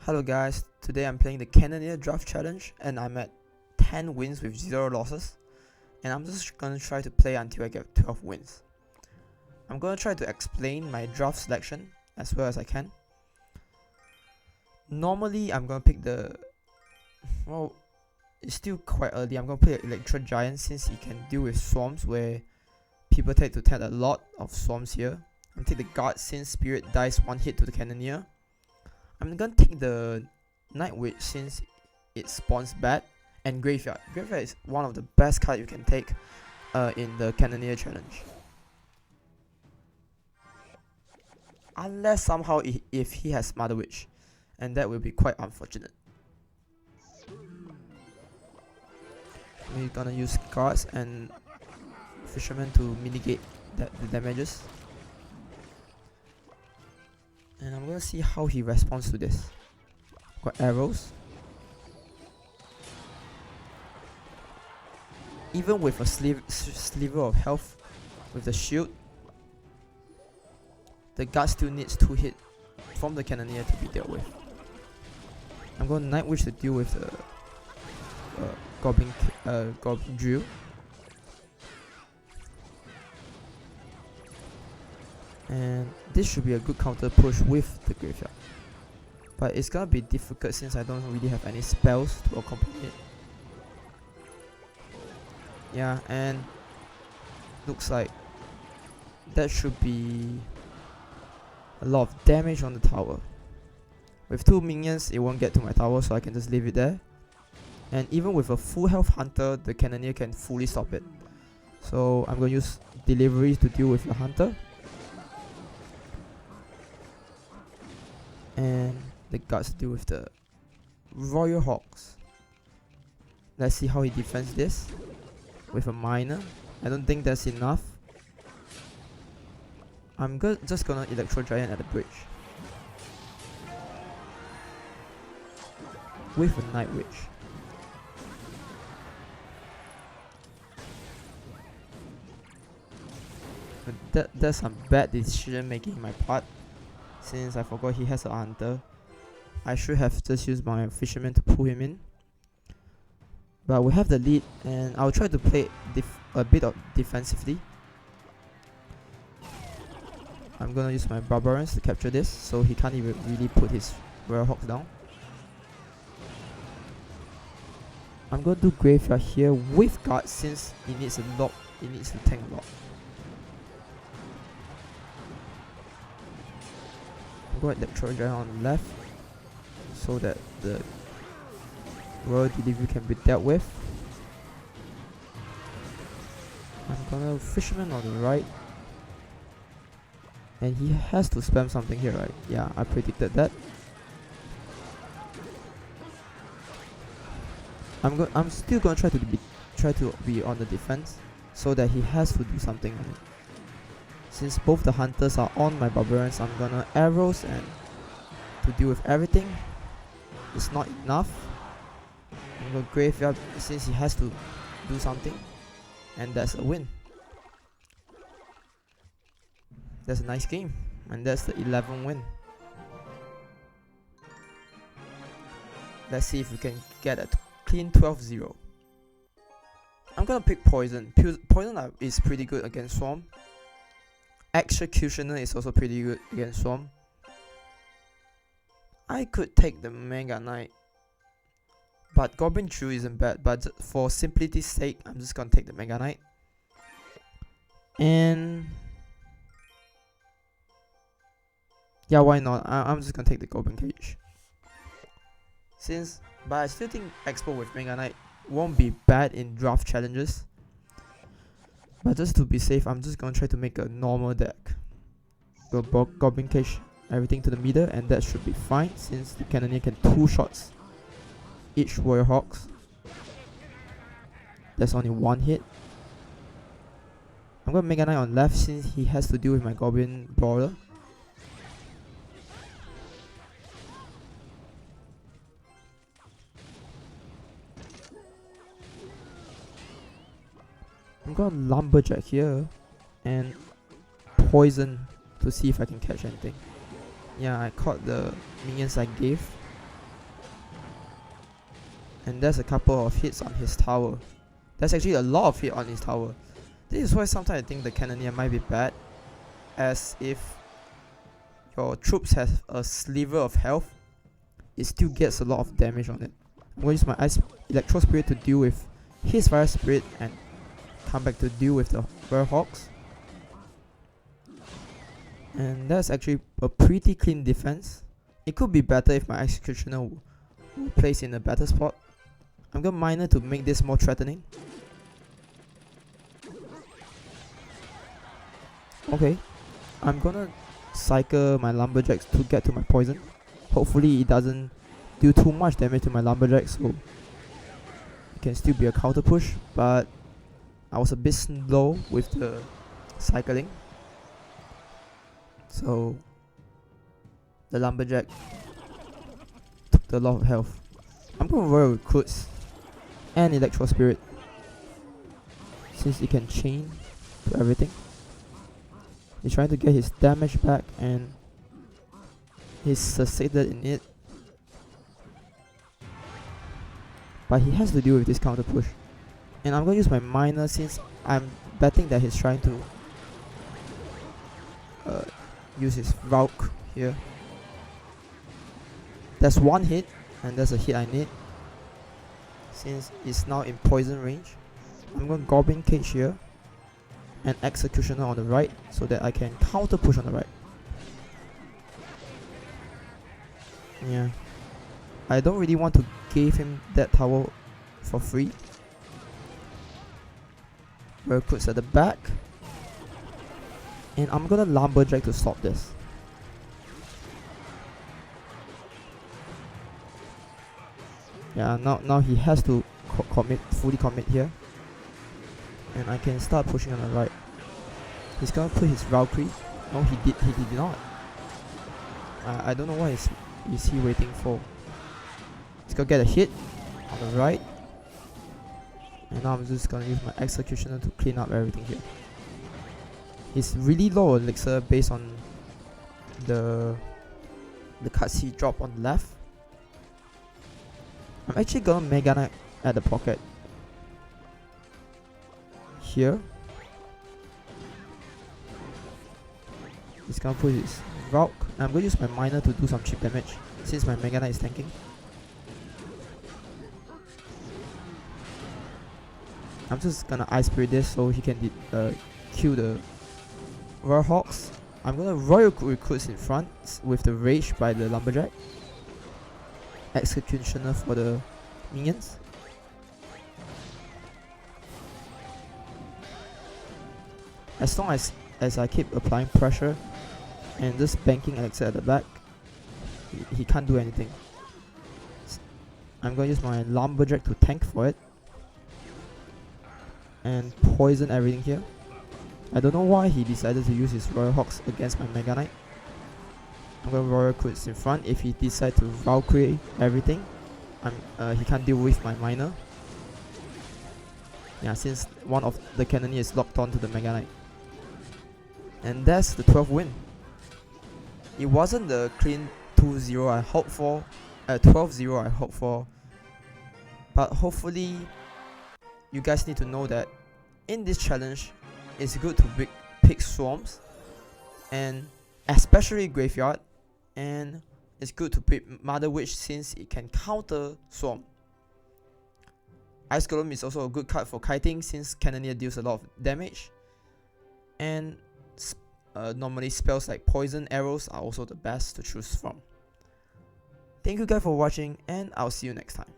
Hello guys, today I'm playing the Cannoneer draft challenge and I'm at 10 wins with 0 losses, and I'm just gonna try to play until I get 12 wins. I'm gonna try to explain my draft selection as well as I can. Normally I'm gonna pick well, it's still quite early. I'm gonna play Electro Giant since he can deal with swarms where people tend to take a lot of swarms here. I'm gonna take the guard since Spirit dies 1 hit to the Cannoneer. I'm gonna take the Night Witch since it spawns bad, and Graveyard. Graveyard is one of the best cards you can take in the Cannoneer challenge. Unless somehow if he has Mother Witch, and that will be quite unfortunate. We're gonna use cards and Fisherman to mitigate the damages. And I'm gonna see how he responds to this. Got arrows. Even with a sliver of health with the shield, the guard still needs 2 hits from the Cannoneer to be dealt with. I'm going Night Witch to deal with the Goblin Drill. And this should be a good counter push with the Graveyard, but it's gonna be difficult since I don't really have any spells to accompany it. Yeah, and looks like that should be a lot of damage on the tower. With 2 minions it won't get to my tower, so I can just leave it there. And even with a full health hunter, the Cannoneer can fully stop it. So I'm gonna use delivery to deal with the hunter. And the guards deal with the Royal Hawks. Let's see how he defends this with a miner. I don't think that's enough. I'm just gonna Electro Giant at the bridge with a Night Witch. But that's some bad decision making on my part, since I forgot he has a hunter. I should have just used my Fisherman to pull him in. But we have the lead, and I'll try to play a bit of defensively. I'm gonna use my Barbarians to capture this, so he can't even really put his Royal Hawks down. I'm gonna do Graveyard here with guard since he needs to tank a lot. I'm going to Electro Giant on the left so that the Royal Delivery can be dealt with. I'm gonna Fisherman on the right, and he has to spam something here, right? Yeah, I predicted that. I'm still gonna try to be on the defense so that he has to do something on it. Since both the hunters are on my Barbarians, I'm gonna arrows and to deal with everything. It's not enough. I'm gonna Graveyard since he has to do something, and that's a win. That's a nice game, and that's the 11th win. Let's see if we can get a clean 12-0. I'm gonna pick Poison. Poison is pretty good against Swarm. Executioner is also pretty good against Swarm. I could take the Mega Knight, but Goblin Drill isn't bad, but for simplicity's sake, I'm just gonna take the Mega Knight. And yeah, why not? I'm just gonna take the Goblin Cage. But I still think Expo with Mega Knight won't be bad in draft challenges. But just to be safe, I'm just gonna try to make a normal deck. Go Goblin Cage, everything to the middle, and that should be fine since the Cannoneer can 2 shots each Royal Hawks. That's only 1 hit. I'm gonna Mega Knight on left since he has to deal with my Goblin Brawler. I'm gonna Lumberjack here and Poison to see if I can catch anything. Yeah, I caught the minions I gave. And there's a couple of hits on his tower. There's actually a lot of hit on his tower. This is why sometimes I think the Cannoneer might be bad, as if your troops have a sliver of health, it still gets a lot of damage on it. I'm going to use my Ice Electro Spirit to deal with his Fire Spirit and come back to deal with the Werehawks. And that's actually a pretty clean defense. It could be better if my Executioner will place in a better spot. I'm going to Miner to make this more threatening. Okay, I'm gonna cycle my Lumberjacks to get to my poison. Hopefully it doesn't do too much damage to my Lumberjacks, so it can still be a counter push, but I was a bit slow with the cycling. So the Lumberjack took a lot of health. I'm gonna Royal Recruits and Electro Spirit, since it can chain to everything. He's trying to get his damage back and he's succeeded in it. But he has to deal with this counter push. And I'm going to use my Miner since I'm betting that he's trying to use his Valk here. There's one hit and there's a hit I need. Since it's now in poison range, I'm going to Goblin Cage here and Executioner on the right so that I can counter push on the right. Yeah, I don't really want to give him that tower for free. Recruits at the back, and I'm gonna Lumberjack to stop this. Yeah, now he has to fully commit here. And I can start pushing on the right. He's gonna put his Valkyrie. No, he did not. I don't know what is he waiting for. He's gonna get a hit on the right. And now I'm just gonna use my Executioner to clean up everything here. He's really low elixir based on the cards he dropped on the left. I'm actually gonna Mega Knight at the pocket here. He's gonna put his Valk, and I'm gonna use my Miner to do some cheap damage since my Mega Knight is tanking. I'm just gonna Ice Spirit this so he can kill the Werehawks. I'm gonna Royal Recruits in front with the Rage by the Lumberjack. Executioner for the minions. As long as I keep applying pressure and just banking Elixir at the back, he can't do anything. I'm going to use my Lumberjack to tank for it and poison everything here. I don't know why he decided to use his Royal Hawks against my Mega Knight. I'm going to Royal Recruits in front. If he decides to Valkyrie everything, he can't deal with my Miner. Yeah, since one of the Cannoneer is locked onto the Mega Knight. And that's the 12th win. It wasn't the clean 2-0 I hoped for, 12-0 I hoped for. But hopefully, you guys need to know that in this challenge, it's good to pick swarms, and especially graveyard, and it's good to pick Mother Witch since it can counter swarm. Ice Golem is also a good card for kiting since Cannoneer deals a lot of damage, and normally spells like poison arrows are also the best to choose from. Thank you guys for watching, and I'll see you next time.